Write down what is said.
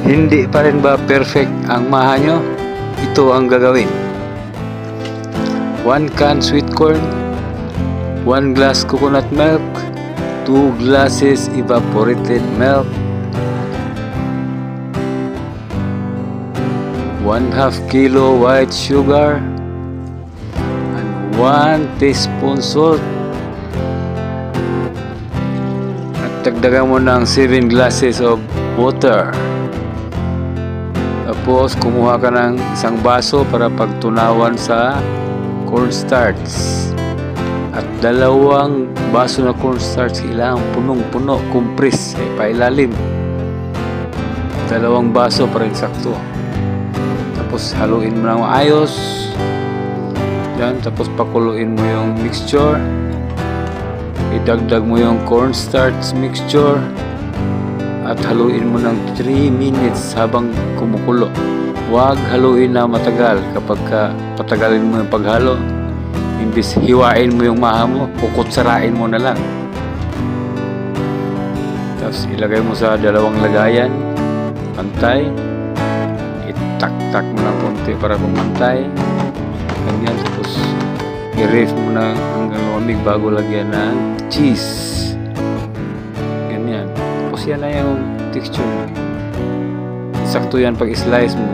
Hindi pa rin ba perfect ang maha nyo? Ito ang gagawin. 1 can sweet corn, 1 glass coconut milk, 2 glasses evaporated milk, 1/2 kilo white sugar, and 1 teaspoon salt. At dagdagan mo ng 7 glasses of water. Tapos kumuha ka ng isang baso para pagtunawan sa cornstarch. At 2 baso na cornstarch kailangan punong-puno, compress, pailalim. 2 baso para insakto. Tapos haluin mo ng maayos. Yan, tapos pakuluin mo yung mixture. Idagdag mo yung cornstarch mixture. At haluin mo ng 3 minutes habang kumukulo. Huwag haluin na matagal. Kapag patagalin mo yung paghalo, imbis hiwain mo yung maha mo, kukutsarain mo na lang. Tapos ilagay mo sa 2 lagayan, pantay. Itak-tak mo ng konti para pumantay. Ganyan. Tapos i-ref mo na hanggang lumamig bago lagyan ng cheese. Ganyan. Tapos yan na yung texture. Sakto yan pag slice mo.